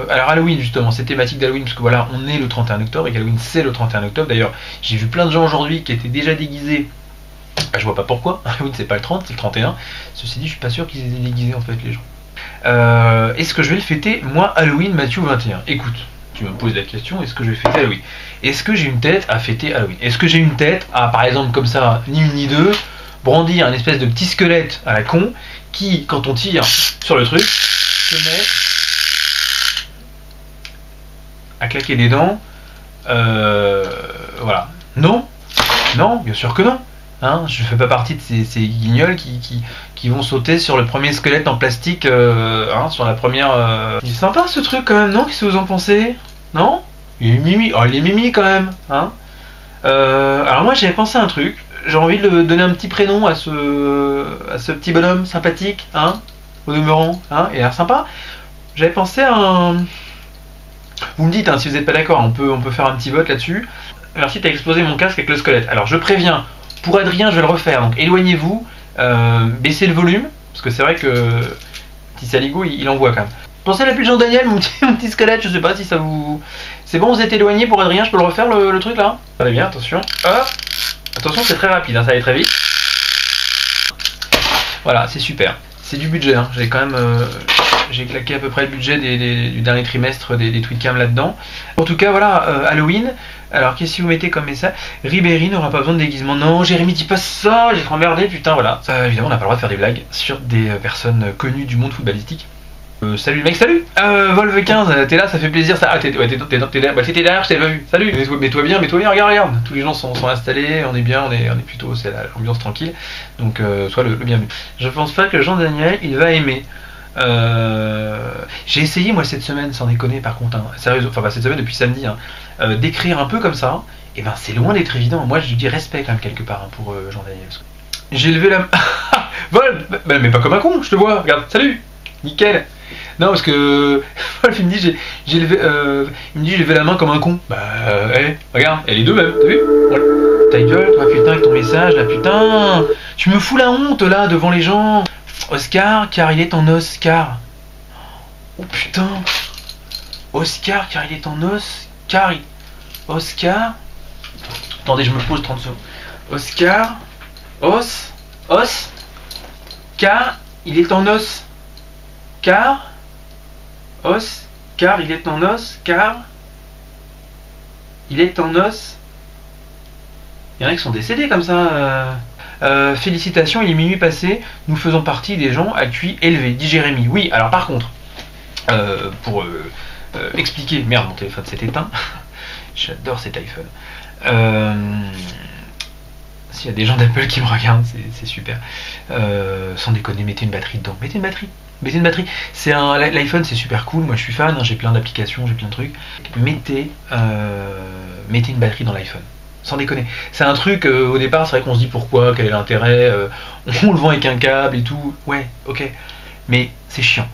alors Halloween justement, c'est thématique d'Halloween parce que voilà, on est le 31 octobre et qu'Halloween c'est le 31 octobre. D'ailleurs, j'ai vu plein de gens aujourd'hui qui étaient déjà déguisés. Bah, je vois pas pourquoi. Halloween c'est pas le 30, c'est le 31. Ceci dit, je suis pas sûr qu'ils aient déguisé en fait les gens. Est-ce que je vais le fêter moi Halloween Mathieu 21? Écoute, tu me poses la question, est-ce que je vais fêter Halloween? Est-ce que j'ai une tête à fêter Halloween? Est-ce que j'ai une tête à, par exemple comme ça, ni une ni deux, brandir un espèce de petit squelette à la con qui, quand on tire sur le truc, se met à claquer des dents? Voilà. Non, non, bien sûr que non. Hein, je fais pas partie de ces guignols qui vont sauter sur le premier squelette en plastique, hein, sur la première. C'est sympa ce truc quand même, non? Qu'est-ce que vous en pensez? Non? Il est mimi, oh il est mimi quand même, hein. Alors moi j'avais pensé à un truc. J'ai envie de donner un petit prénom à ce petit bonhomme sympathique, hein, au demeurant, hein, il a l'air sympa. J'avais pensé à un. Vous me dites hein, si vous n'êtes pas d'accord, on peut faire un petit vote là-dessus. Merci, t'as explosé mon casque avec le squelette. Alors je préviens. Pour Adrien, je vais le refaire, donc éloignez-vous, baissez le volume, parce que c'est vrai que petit saligo, il envoie quand même. Pensez à la pute Jean-Daniel, mon petit squelette, je sais pas si ça vous... C'est bon, vous êtes éloigné pour Adrien, je peux le refaire le truc là? Allez bien, attention. Hop. Attention, c'est très rapide, hein, ça va aller très vite. Voilà, c'est super. C'est du budget, hein. J'ai quand même... j'ai claqué à peu près le budget du dernier trimestre des Tweetcam là-dedans. En tout cas, voilà, Halloween. Alors, qu'est-ce que vous mettez comme message? Ribéry n'aura pas besoin de déguisement. Non, Jérémy, dis pas ça, j'ai trop emmerdé, putain, voilà. Évidemment, on n'a pas le droit de faire des blagues sur des personnes connues du monde footballistique. Salut mec, salut. Volve15, t'es là, ça fait plaisir. Ça... Ah, t'étais derrière, je t'ai pas vu. Salut. Mets-toi bien, regarde. Tous les gens sont installés, on est bien, on est plutôt, c'est l'ambiance tranquille. Donc, sois le bienvenu. Je pense pas que Jean-Daniel, il va aimer. J'ai essayé moi cette semaine, sans déconner par contre, hein, sérieux, enfin pas cette semaine depuis samedi, hein, d'écrire un peu comme ça, et ben c'est loin d'être évident. Moi je dis respect quand même quelque part hein, pour Jean-Daniel. J'ai levé la main. Vol, mais pas comme un con, je te vois, regarde, salut, nickel. Non parce que Wolf il me dit j'ai levé, il me dit j'ai levé la main comme un con. Bah regarde, et les deux même, t'as vu? Voilà. Ta gueule, toi putain avec ton message là, putain, tu me fous la honte là devant les gens. Oscar, car il est en os, car. Oh putain. Oscar, car il est en os, car il... Oscar. Attendez, je me pose 30 secondes. Oscar. Os. Car il est en os. Car. Os. Car il est en os. Car. Il est en os. Il y en a qui sont décédés comme ça. Félicitations, il est minuit passé, nous faisons partie des gens à QI élevé, dit Jérémy. Oui, alors par contre, pour expliquer, merde, mon téléphone s'est éteint, j'adore cet iPhone. S'il y a des gens d'Apple qui me regardent, c'est super. Sans déconner, mettez une batterie dedans, mettez une batterie. L'iPhone c'est super cool, moi je suis fan, hein, j'ai plein d'applications, j'ai plein de trucs. Mettez une batterie dans l'iPhone. Sans déconner. C'est un truc, au départ, c'est vrai qu'on se dit pourquoi, quel est l'intérêt, on le vend avec un câble et tout. Ouais, ok. Mais c'est chiant.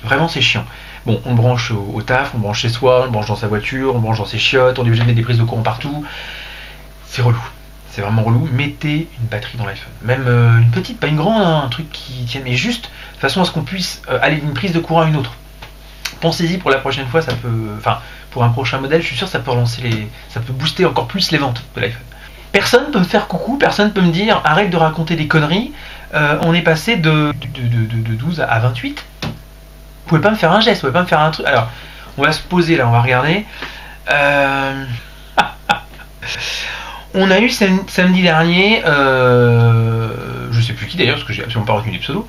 Vraiment, c'est chiant. Bon, on le branche au taf, on le branche chez soi, on le branche dans sa voiture, on le branche dans ses chiottes, on est obligé de mettre des prises de courant partout. C'est relou. C'est vraiment relou. Mettez une batterie dans l'iPhone. Même une petite, pas une grande, hein, un truc qui tienne, mais juste de façon à ce qu'on puisse aller d'une prise de courant à une autre. Pensez-y pour la prochaine fois, ça peut... Enfin, pour un prochain modèle, je suis sûr que ça peut relancer ça peut booster encore plus les ventes de l'iPhone. Personne peut me faire coucou, personne peut me dire arrête de raconter des conneries, on est passé de 12 à 28. Vous pouvez pas me faire un geste, vous pouvez pas me faire un truc. Alors, on va se poser là, on va regarder. On a eu samedi dernier, je sais plus qui d'ailleurs, parce que j'ai absolument pas retenu les pseudos.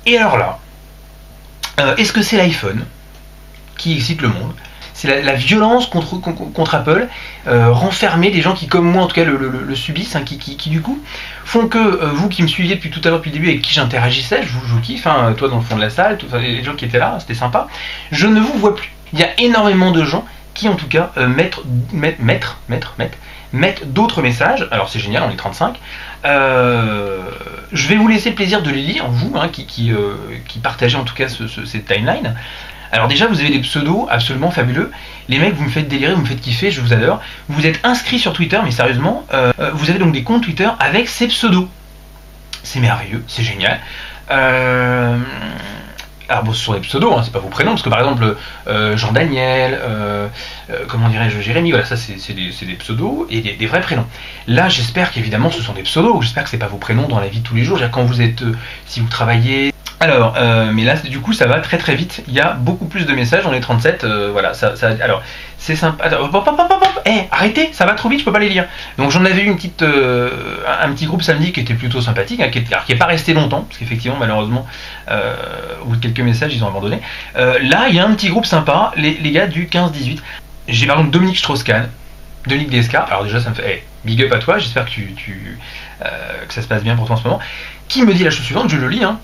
Et alors là, est-ce que c'est l'iPhone qui excite le monde? C'est la violence contre Apple, renfermer des gens qui, comme moi en tout cas, le subissent, hein, qui du coup font que vous qui me suiviez depuis tout à l'heure, depuis le début, avec qui j'interagissais, je vous kiffe, hein, toi dans le fond de la salle, les gens qui étaient là, c'était sympa, je ne vous vois plus. Il y a énormément de gens qui en tout cas mettent d'autres messages, alors c'est génial, on est 35, je vais vous laisser le plaisir de les lire, vous, hein, qui partagez en tout cas cette timeline. Alors déjà, vous avez des pseudos absolument fabuleux. Les mecs, vous me faites délirer, vous me faites kiffer, je vous adore. Vous êtes inscrits sur Twitter, mais sérieusement, vous avez donc des comptes Twitter avec ces pseudos. C'est merveilleux, c'est génial. Alors bon, ce sont des pseudos, hein, c'est pas vos prénoms, parce que par exemple Jean-Daniel, comment dirais-je, Jérémy, voilà, ça c'est des pseudos et des vrais prénoms. Là, j'espère qu'évidemment ce sont des pseudos, j'espère que c'est pas vos prénoms dans la vie de tous les jours, quand vous êtes, si vous travaillez. Alors, mais là, du coup, ça va très très vite. Il y a beaucoup plus de messages. On est 37. Voilà, alors, c'est sympa. Arrêtez, ça va trop vite, je peux pas les lire. Donc, j'en avais eu un petit groupe samedi qui était plutôt sympathique, hein, qui est pas resté longtemps, parce qu'effectivement, malheureusement, au bout de quelques messages, ils ont abandonné. Là, il y a un petit groupe sympa, les gars du 15-18. J'ai par exemple Dominique Strauss-Kahn, Dominique DSK. Alors déjà, ça me fait big up à toi. J'espère que que ça se passe bien pour toi en ce moment. Qui me dit la chose suivante, je le lis, hein.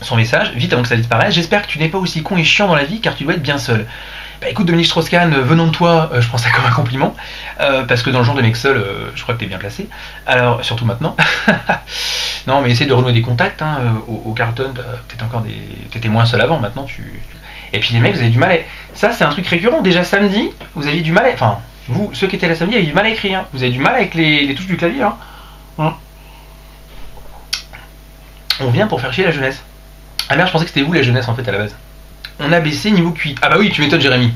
Son message, vite avant que ça disparaisse: j'espère que tu n'es pas aussi con et chiant dans la vie, car tu dois être bien seul. Bah écoute Dominique Strauss-Kahn, venant de toi, je prends ça comme un compliment, parce que dans le genre de mec seul, je crois que t'es bien placé. Alors, surtout maintenant. Non, mais essaie de renouer des contacts, hein, au Carlton, t'étais moins seul avant, maintenant Et puis les mecs, vous avez du mal à... Ça, c'est un truc récurrent, déjà samedi, vous aviez du mal à... Enfin, vous, ceux qui étaient là samedi, avez du mal à écrire, hein. Vous avez du mal avec les touches du clavier, hein. On vient pour faire chier la jeunesse. Ah merde, je pensais que c'était vous la jeunesse en fait à la base. On a baissé niveau QI. Ah bah oui, tu m'étonnes Jérémy.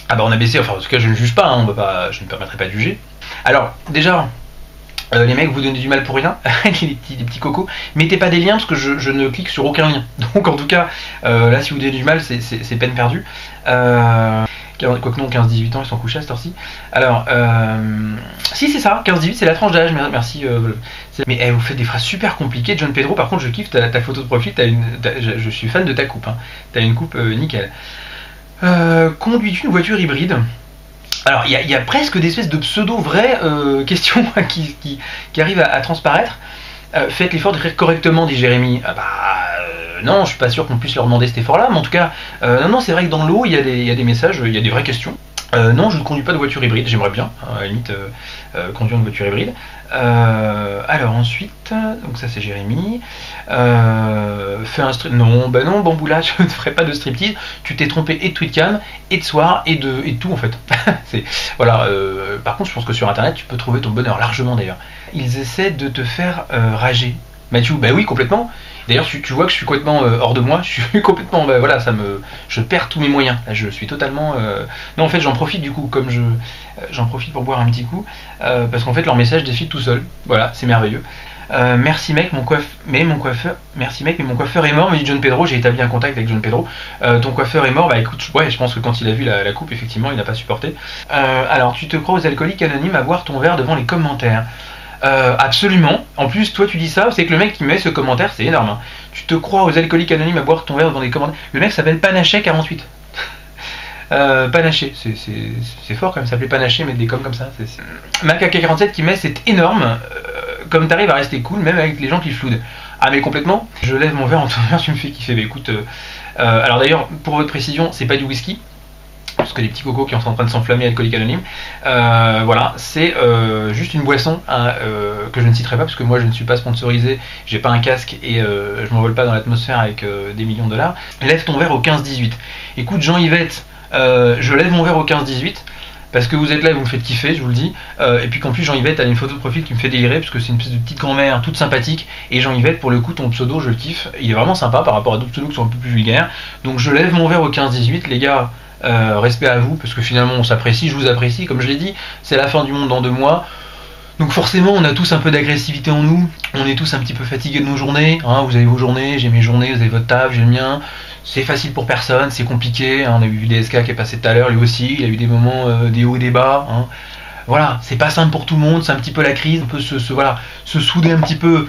Ah bah on a baissé, enfin en tout cas je ne juge pas, hein, je ne me permettrai pas de juger. Alors, déjà, les mecs vous donnez du mal pour rien, les petits cocos. Mettez pas des liens parce que je ne clique sur aucun lien. Donc en tout cas, là si vous donnez du mal, c'est peine perdue. Quoique non, 15-18 ans, ils sont couchés à cette heure-ci. Alors, si c'est ça, 15-18 c'est la tranche d'âge, merci. Mais vous faites des phrases super compliquées. John Pedro, par contre, je kiffe ta photo de profil, je suis fan de ta coupe, hein. T'as une coupe nickel. Conduis-tu une voiture hybride? Alors, il y a presque des espèces de pseudo-vraies questions qui arrivent à transparaître. Faites l'effort d'écrire correctement, dit Jérémy. Non, je suis pas sûr qu'on puisse leur demander cet effort-là, mais en tout cas, non, c'est vrai que dans l'eau, il y a des messages, il y a des vraies questions. Non, je ne conduis pas de voiture hybride, j'aimerais bien, à la limite, conduire une voiture hybride. Alors ensuite, donc ça c'est Jérémy. Fais un strip. Non, bah non, Bamboula, je ne ferai pas de striptease. Tu t'es trompé et de Tweetcam, et de soir, et de tout en fait. Voilà. Par contre, je pense que sur internet, tu peux trouver ton bonheur largement d'ailleurs. Ils essaient de te faire rager. Mathieu, bah oui, complètement. D'ailleurs, tu vois que je suis complètement hors de moi. Je suis complètement, voilà, je perds tous mes moyens. Là, je suis totalement. Non, en fait, j'en profite du coup, comme j'en profite pour boire un petit coup, parce qu'en fait, leur message défile tout seul. Voilà, c'est merveilleux. Merci mec, mon coiffeur est mort, me dit John Pedro. J'ai établi un contact avec John Pedro. Ton coiffeur est mort. Bah écoute, ouais, je pense que quand il a vu la coupe, effectivement, il n'a pas supporté. Alors, tu te crois aux alcooliques anonymes à boire ton verre devant les commentaires? Absolument. En plus, toi tu dis ça, c'est que le mec qui met ce commentaire, c'est énorme, hein. Tu te crois aux alcooliques anonymes à boire ton verre dans les commentaires. Le mec s'appelle Panaché48. Panaché, c'est fort quand même, s'appeler Panaché, mettre des coms comme ça. Macaca47 qui met, c'est énorme. Comme t'arrives à rester cool, même avec les gens qui floudent. Ah mais complètement. Je lève mon verre en ton verre, tu me fais kiffer. Bah écoute, alors d'ailleurs, pour votre précision, c'est pas du whisky. Parce que des petits cocos qui sont en train de s'enflammer alcoolique anonyme. Voilà, c'est juste une boisson, hein, que je ne citerai pas parce que moi je ne suis pas sponsorisé, j'ai pas un casque et je m'envole pas dans l'atmosphère avec des millions de dollars. Lève ton verre au 15-18. Écoute Jean-Yvette, je lève mon verre au 15-18 parce que vous êtes là et vous me faites kiffer, je vous le dis. Et puis qu'en plus Jean-Yvette a une photo de profil qui me fait délirer parce que c'est une espèce de petite grand-mère toute sympathique. Et Jean-Yvette, pour le coup, ton pseudo, je le kiffe. Il est vraiment sympa par rapport à d'autres pseudos qui sont un peu plus vulgaires. Donc je lève mon verre au 15-18, les gars. Respect à vous parce que finalement on s'apprécie, je vous apprécie, comme je l'ai dit, c'est la fin du monde dans 2 mois. Donc forcément on a tous un peu d'agressivité en nous, on est tous un petit peu fatigués de nos journées, hein. Vous avez vos journées, j'ai mes journées, vous avez votre taf, j'ai le mien. C'est facile pour personne, c'est compliqué, hein. On a vu DSK qui est passé tout à l'heure, lui aussi, il a eu des moments, des hauts et des bas, hein. Voilà, c'est pas simple pour tout le monde, c'est un petit peu la crise, on peut se souder un petit peu.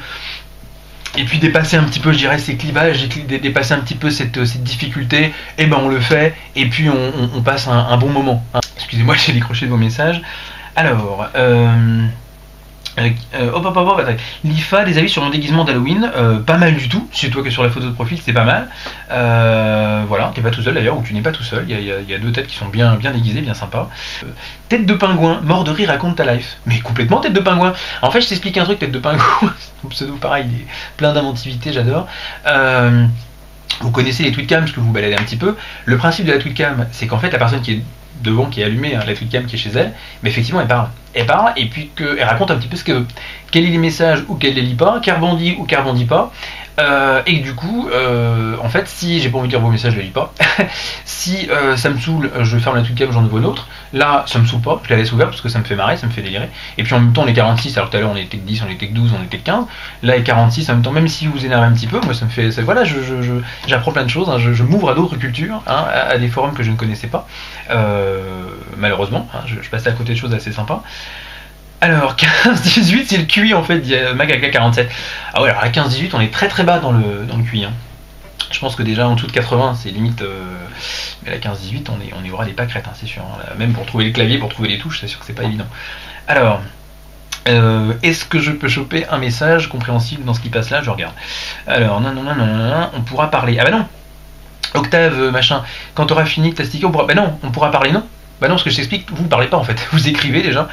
Et puis dépasser un petit peu, je dirais, ces clivages, dépasser un petit peu cette difficulté, et ben on le fait, et puis on passe un bon moment, hein. Excusez-moi, j'ai décroché de vos messages. Alors, l'IFA, des avis sur mon déguisement d'Halloween, pas mal du tout. C'est toi qui es sur la photo de profil, c'est pas mal. Voilà, t'es pas tout seul d'ailleurs, ou tu n'es pas tout seul. Il y a 2 têtes qui sont bien déguisées, bien sympas. Tête de pingouin, mort de rire, raconte ta life. Mais complètement tête de pingouin. En fait, je t'explique un truc, tête de pingouin. Ton pseudo, pareil, il est plein d'inventivité, j'adore. Vous connaissez les tweetcams parce que vous baladez un petit peu. Le principe de la tweetcam, c'est qu'en fait, la personne qui est devant, qui est allumée, hein, la tweetcam qui est chez elle, mais effectivement elle parle et puis elle raconte un petit peu quels sont les messages ou qu'elle les lit pas, qu'elle rebondit ou qu'elle rebondit pas. Et que du coup, en fait, si j'ai pas envie de lire vos messages, je les lis pas. Si ça me saoule, je ferme la tweetcam, j'en ouvre une autre. Là, ça me saoule pas, je la laisse ouverte parce que ça me fait marrer, ça me fait délirer. Et puis en même temps, on est 46, alors tout à l'heure on était que 10, on était que 12, on était que 15. Là, et 46, en même temps, même si vous vous énervez un petit peu, moi ça me fait. Voilà, j'apprends plein de choses, hein, je m'ouvre à d'autres cultures, hein, à des forums que je ne connaissais pas. Malheureusement, hein, je passais à côté de choses assez sympas. Alors, 15-18, c'est le QI en fait, dit Mac avec la 47. Ah ouais, alors à 15-18, on est très très bas dans le QI. Hein. Je pense que déjà en dessous de 80, c'est limite. Mais à 15-18, on est aura des pâquerettes, hein, c'est sûr. Hein. Là, même pour trouver le clavier, pour trouver les touches, c'est sûr que c'est pas évident. Alors, est-ce que je peux choper un message compréhensible dans ce qui passe là? Je regarde. Alors, non, on pourra parler. Ah bah non! Octave, machin, quand t'auras fini de t'astiquer, on pourra. Bah non, on pourra parler, non? Bah non, ce que je t'explique, vous parlez pas en fait, vous écrivez déjà.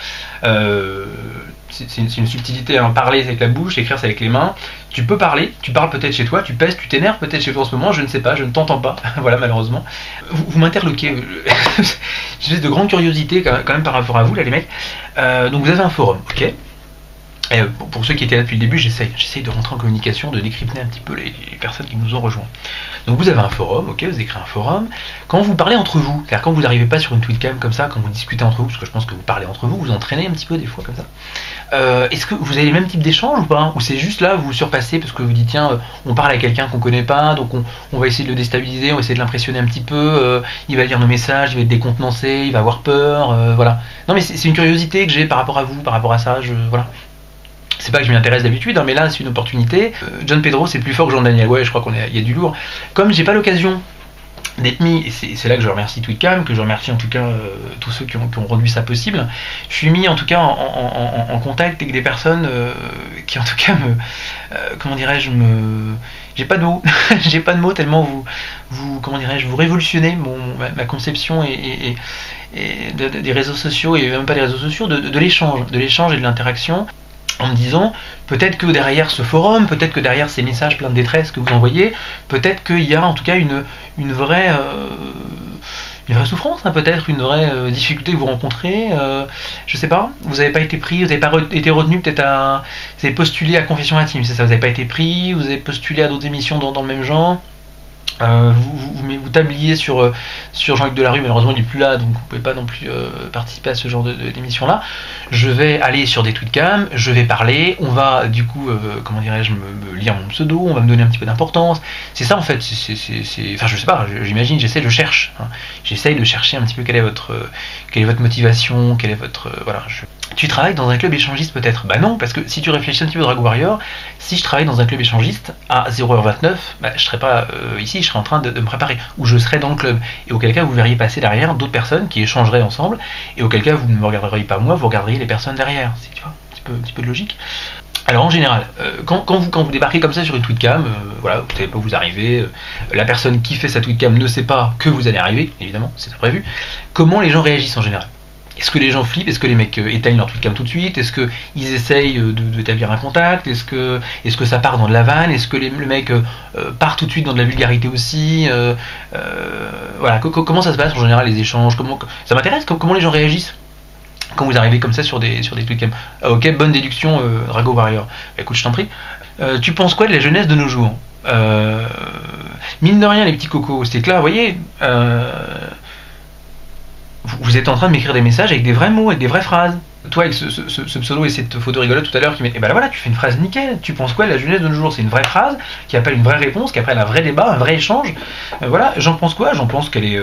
C'est une subtilité, hein. Parler c'est avec la bouche, écrire c'est avec les mains. Tu peux parler, tu parles peut-être chez toi, tu pèses, tu t'énerves peut-être chez toi en ce moment, je ne sais pas, je ne t'entends pas, voilà malheureusement. Vous m'interloquez, j'ai de grande curiosité quand même par rapport à vous là les mecs. Donc vous avez un forum, ok. Et pour ceux qui étaient là depuis le début, j'essaye de rentrer en communication, de décrypter un petit peu les personnes qui nous ont rejoints. Donc vous avez un forum, ok, vous écrivez un forum. Quand vous parlez entre vous, c'est-à-dire quand vous n'arrivez pas sur une tweetcam comme ça, quand vous discutez entre vous, parce que je pense que vous parlez entre vous, vous entraînez un petit peu des fois comme ça. Est-ce que vous avez les mêmes types d'échanges ou pas? Ou c'est juste là, vous vous surpassez parce que vous dites tiens, on parle à quelqu'un qu'on connaît pas, donc on va essayer de le déstabiliser, on va essayer de l'impressionner un petit peu, il va lire nos messages, il va être décontenancé, il va avoir peur, voilà. Non mais c'est une curiosité que j'ai par rapport à vous, par rapport à ça, voilà. C'est pas que je m'y intéresse d'habitude, hein, mais là c'est une opportunité. John Pedro c'est plus fort que Jean Daniel, ouais je crois qu'il y a du lourd. Comme j'ai pas l'occasion d'être mis, et c'est là que je remercie Tweetcam, que je remercie en tout cas tous ceux qui ont rendu ça possible, je suis mis en tout cas en contact avec des personnes qui en tout cas comment dirais-je, j'ai pas de mots, j'ai pas de mots tellement vous comment dirais-je, vous révolutionnez ma conception et des réseaux sociaux, et même pas des réseaux sociaux, de l'échange et de l'interaction. En me disant, peut-être que derrière ce forum, peut-être que derrière ces messages pleins de détresse que vous envoyez, peut-être qu'il y a en tout cas une vraie souffrance, hein, peut-être une vraie difficulté que vous rencontrez, je sais pas, vous n'avez pas été pris, vous n'avez pas été retenu peut-être vous avez postulé à Confession Intime, c'est ça, vous n'avez pas été pris, vous avez postulé à d'autres émissions dans le même genre. Vous tabliez sur Jean-Luc Delarue, malheureusement il n'est plus là, donc vous ne pouvez pas non plus participer à ce genre d'émission là. Je vais aller sur des tweetcam, je vais parler, on va du coup, comment dirais-je, me lire mon pseudo, on va me donner un petit peu d'importance. C'est ça en fait, enfin je sais pas, j'imagine, je cherche, hein. J'essaye de chercher un petit peu quelle est votre motivation, quelle est votre... voilà. Tu travailles dans un club échangiste peut-être? Bah non, parce que si tu réfléchis un petit peu Dragon Warrior, si je travaille dans un club échangiste à 0h29, bah, je serais pas ici, je serais en train de me préparer, ou je serais dans le club, et auquel cas vous verriez passer derrière d'autres personnes qui échangeraient ensemble, et auquel cas vous ne me regarderiez pas moi, vous regarderiez les personnes derrière, tu vois, un petit peu de logique. Alors en général, quand vous débarquez comme ça sur une tweetcam, voilà, vous savez pas où vous arrivez, la personne qui fait sa tweetcam ne sait pas que vous allez arriver, évidemment, c'est prévu. Comment les gens réagissent en général? Est-ce que les gens flippent? Est-ce que les mecs éteignent leur tweetcam tout de suite? Est-ce qu'ils essayent d'établir un contact? Est-ce que ça part dans de la vanne? Est-ce que le mec part tout de suite dans de la vulgarité aussi? Voilà, comment ça se passe en général les échanges? Ça m'intéresse, comment les gens réagissent quand vous arrivez comme ça sur des tweetcams? Ah, ok, bonne déduction, Drago Warrior. Bah, écoute, je t'en prie. Tu penses quoi de la jeunesse de nos jours? Mine de rien, les petits cocos, c'est que là, vous voyez, vous êtes en train de m'écrire des messages avec des vrais mots, avec des vraies phrases. Toi, avec ce pseudo et cette photo rigolote tout à l'heure qui met. Et ben là, voilà, tu fais une phrase nickel. Tu penses quoi de la jeunesse de nos jours? C'est une vraie phrase qui appelle une vraie réponse, qui appelle un vrai débat, un vrai échange. Voilà, j'en pense quoi? J'en pense qu'elle est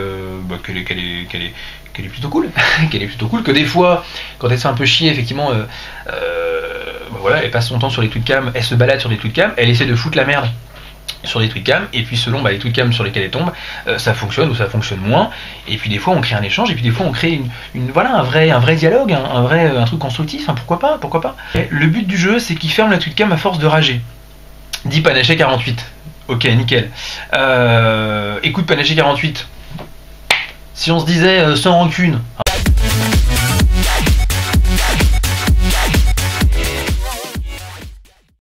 plutôt cool. Qu'elle est plutôt cool, que des fois, quand elle se fait un peu chier, effectivement, voilà, elle passe son temps sur les tweetcams, elle se balade sur les tweetcams, elle essaie de foutre la merde sur les tweetcams, et puis selon les tweetcams sur lesquels elle tombe, ça fonctionne ou ça fonctionne moins, et puis des fois on crée un échange, et puis des fois on crée voilà, un vrai dialogue, un truc constructif, hein, pourquoi pas. Et le but du jeu, c'est qu'il ferme la tweetcam à force de rager. Dit Panaché 48. Ok, nickel. Écoute Panaché 48, si on se disait sans rancune...